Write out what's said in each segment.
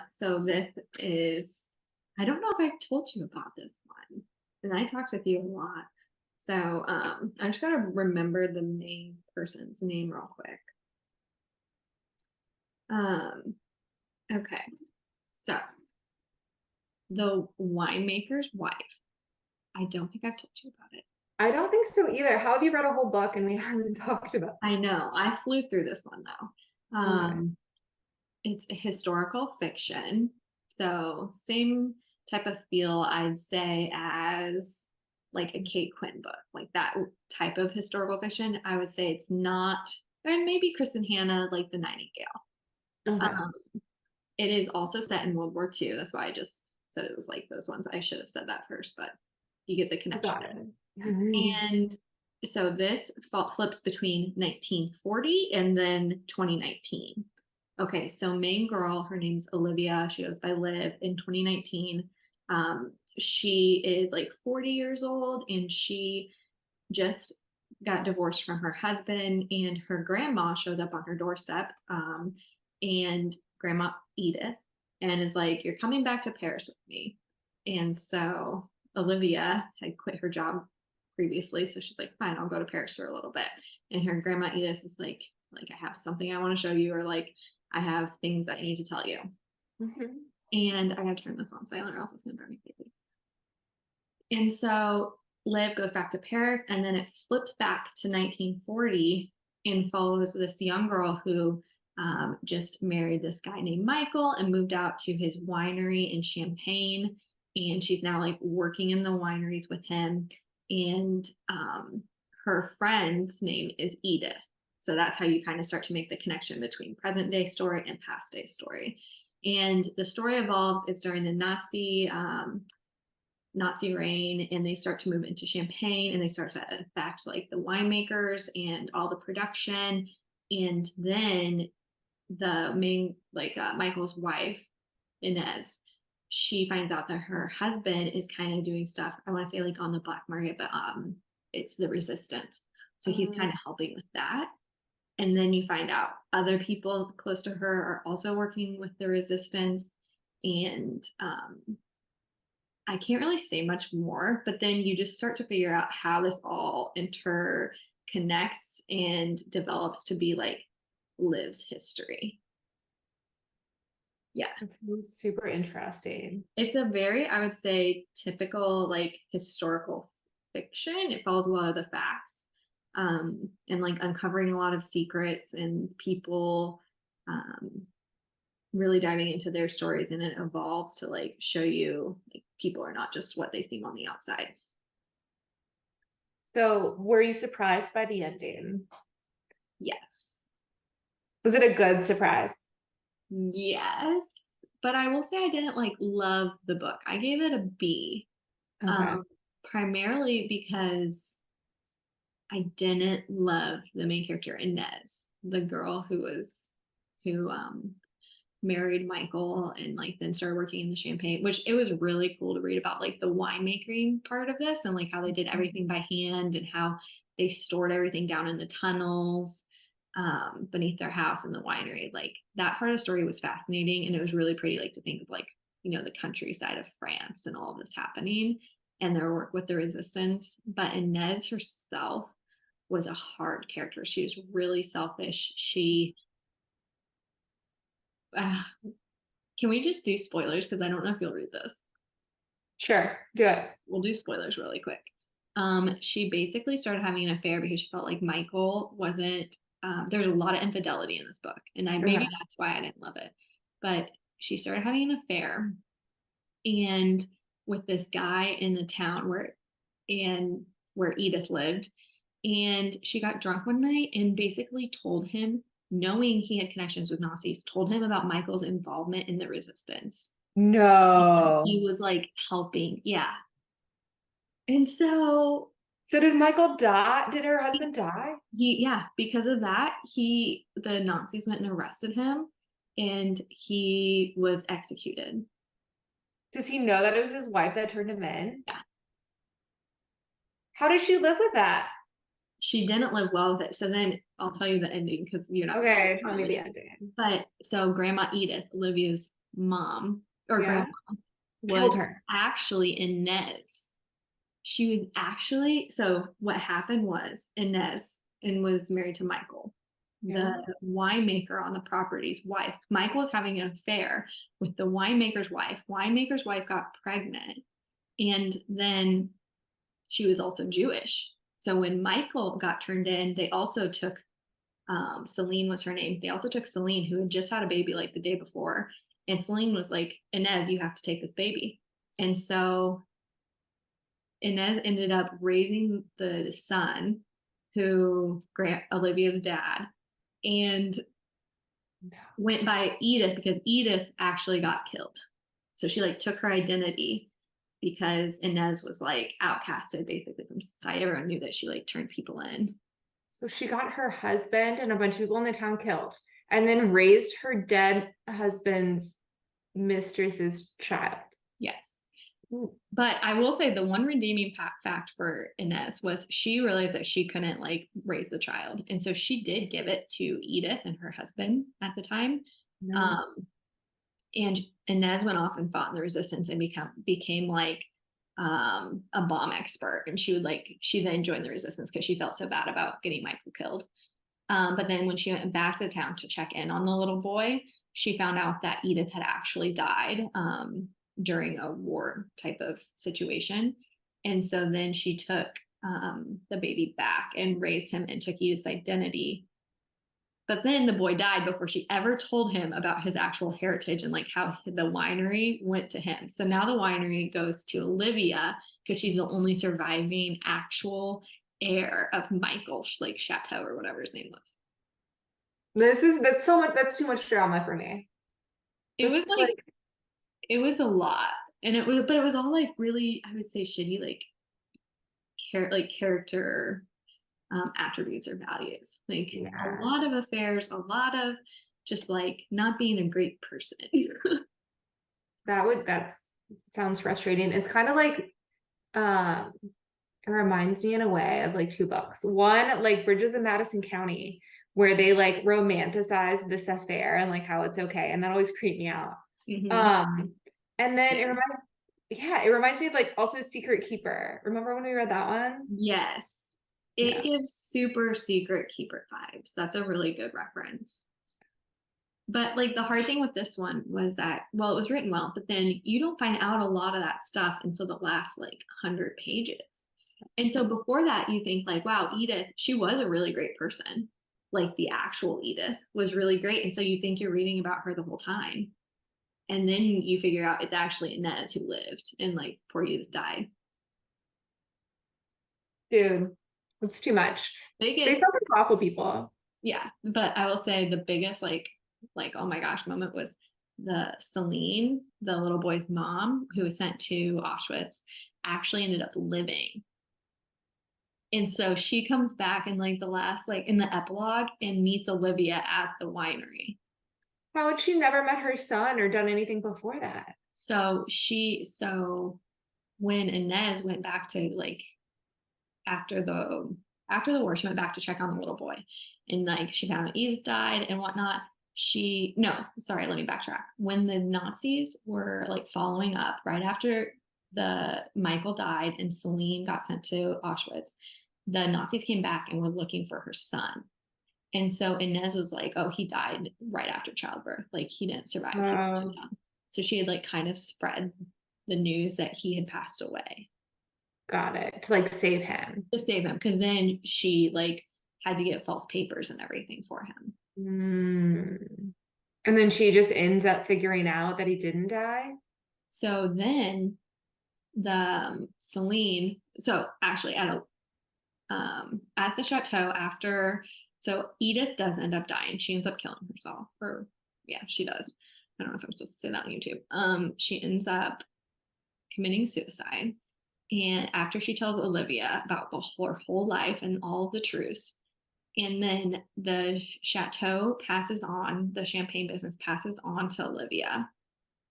So this is, I don't know if I've told you about this one, and I talked with you a lot. So I just gotta remember the main person's name real quick. Um, okay. So the winemaker's wife. I don't think I've told you about it. I don't think so either. How have you read a whole book and we haven't talked about I know. I flew through this one though. it? Okay. It's a historical fiction. So same type of feel I'd say as like a Kate Quinn book, like that type of historical fiction. I would say it's not, and maybe Kristin Hanna, like The Nightingale. Okay. Um, it is also set in World War II. That's why I just said it was like those ones. I should have said that first, but you get the connection. Got it. And so this flips between 1940 and then 2019. Okay, so main girl, her name's Olivia. She goes by Liv in 2019. She is like 40 years old and she just got divorced from her husband, and her grandma shows up on her doorstep, and Grandma Edith, and is like, "You're coming back to Paris with me." And so Olivia had quit her job previously, so she's like, "Fine, I'll go to Paris for a little bit." And her grandma Edith is like, "I have something I want to show you," or like, "I have things that I need to tell you." Mhm. And I gotta turn this on silent, or else it's gonna drive me crazy. And so Liv goes back to Paris, and then it flips back to 1940 and follows this young girl who just married this guy named Michael and moved out to his winery in Champagne. And she's now like working in the wineries with him. And her friend's name is Edith. So that's how you kind of start to make the connection between present day story and past day story. And the story evolves. It's during the Nazi reign, and they start to move into Champagne, and they start to affect like the winemakers and all the production. And then the main, like Michael's wife, Inez, she finds out that her husband is kind of doing stuff, I want to say like on the black market, but it's the resistance. So he's kind of helping with that. And then you find out other people close to her are also working with the resistance. And I can't really say much more, but then you just start to figure out how this all interconnects and develops to be like Liv's history. Yeah. That sounds super interesting. It's a very, I would say, typical like historical fiction. It follows a lot of the facts, and like uncovering a lot of secrets and people, um, really diving into their stories, and it evolves to like show you like people are not just what they seem on the outside. So, were you surprised by the ending? Yes. Was it a good surprise? Yes. But I will say I didn't like love the book. I gave it a B. Okay. Primarily because I didn't love the main character, Inez, the girl who married Michael and like then started working in the Champagne, which it was really cool to read about like the winemaking part of this and like how they did everything by hand and how they stored everything down in the tunnels beneath their house in the winery. Like that part of the story was fascinating, and it was really pretty like to think of like, the countryside of France and all this happening and their work with the resistance. But Inez herself was a hard character. She was really selfish. She uh, can we just do spoilers? Because I don't know if you'll read this. Sure, do it. We'll do spoilers really quick. She basically started having an affair because she felt like Michael wasn't, there's a lot of infidelity in this book. And maybe Okay. that's why I didn't love it. But she started having an affair and with this guy in the town where Edith lived. And she got drunk one night and basically told him, knowing he had connections with Nazis, told him about Michael's involvement in the resistance. He No. was like helping. Yeah. And so So did Michael die? Did her husband die? yeah, because of that, the Nazis went and arrested him and he was executed. Does he know that it was his wife that turned him in? Yeah. How does she live with that? She didn't live well with it. So then I'll tell you the ending because you're not. Okay, tell me the ending. But so Grandma Edith, Olivia's mom or Yeah. grandma Killed was her. actually Inez. She was actually, so what happened was Inez and was married to Michael, Yeah. the winemaker on the property's wife. Michael was having an affair with the winemaker's wife. Winemaker's wife got pregnant, and then she was also Jewish. So when Michael got turned in, they also took Celine was her name. They also took Celine, who had just had a baby like the day before. And Celine was like, Inez, you have to take this baby. And so Inez ended up raising the son, who Grant Olivia's dad, and went by Edith because Edith actually got killed. So she like took her identity because Inez was like outcasted basically from society. Everyone knew that she like turned people in. So she got her husband and a bunch of people in the town killed, and then raised her dead husband's mistress's child. Yes. But I will say the one redeeming fact for Inez was she realized that she couldn't like raise the child. And so she did give it to Edith and her husband at the time. No. And Inez went off and fought in the resistance and became like a bomb expert. And she then joined the resistance because she felt so bad about getting Michael killed. But then when she went back to the town to check in on the little boy, she found out that Edith had actually died during a war type of situation. And so then she took the baby back and raised him and took Edith's identity. But then the boy died before she ever told him about his actual heritage and like how the winery went to him. So now the winery goes to Olivia because she's the only surviving actual heir of Michael, like Chateau or whatever his name was. That's so much. That's too much drama for me. It was It's like it was a lot, and but it was all like really, I would say, shitty character attributes or values, like a yeah, lot of affairs, a lot of just like not being a great person. that sounds frustrating. It's kind of like um it reminds me in a way of like two books. One, like Bridges in Madison County, where they like romanticize this affair and like how it's okay. And that always creeped me out. Mm-hmm. And then it reminds me of like also Secret Keeper. Remember when we read that one? Yes, it Yeah. gives super secret keeper vibes. That's a really good reference. But like the hard thing with this one was that, well, it was written well, but then you don't find out a lot of that stuff until the last like 100 pages. And so before that, you think like, wow, Edith, she was a really great person. Like the actual Edith was really great. And so you think you're reading about her the whole time. And then you figure out it's actually Inez who lived and like poor Edith died. Dude, it's too much. They Biggest, sound like awful people. yeah. But I will say the biggest oh my gosh moment was the Celine, the little boy's mom who was sent to Auschwitz, actually ended up living. And so she comes back in like the last, like in the epilogue and meets Olivia at the winery. How had she never met her son or done anything before that? So when Inez went back to like after the war, she went back to check on the little boy, and like she found out Edith died and whatnot. No, sorry, let me backtrack. When the Nazis were like following up right after the Michael died and Celine got sent to Auschwitz, the Nazis came back and were looking for her son. And so Inez was like, oh, he died right after childbirth. Like he didn't survive. He was so young. So she had like kind of spread the news that he had passed away. Got it. To like save him. To save him. Because then she like had to get false papers and everything for him. And then she just ends up figuring out that he didn't die. So then Celine, so actually at the chateau after, so Edith does end up dying. She ends up killing herself, or yeah, she does. I don't know if I'm supposed to say that on YouTube. She ends up committing suicide, and after she tells Olivia about her whole life and all of the truths, and then the chateau passes on, the champagne business passes on to Olivia,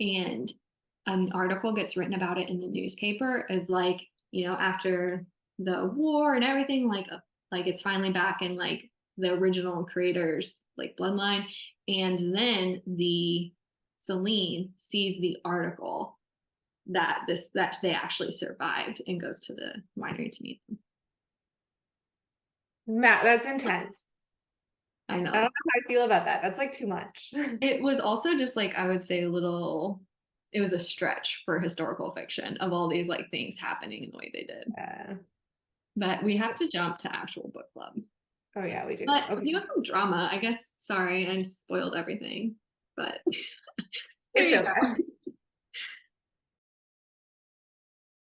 and an article gets written about it in the newspaper as like, after the war and everything, like it's finally back in like the original creators like bloodline. And then the Celine sees the article that they actually survived and goes to the winery to meet them. Matt, that's intense. I know. I don't know how I feel about that. That's like too much. It was also just like, I would say it was a stretch for historical fiction of all these like things happening in the way they did. Yeah. But we have to jump to actual book club. Oh yeah, we do. But Okay. you have some drama, I guess. Sorry, I spoiled everything. But It's okay.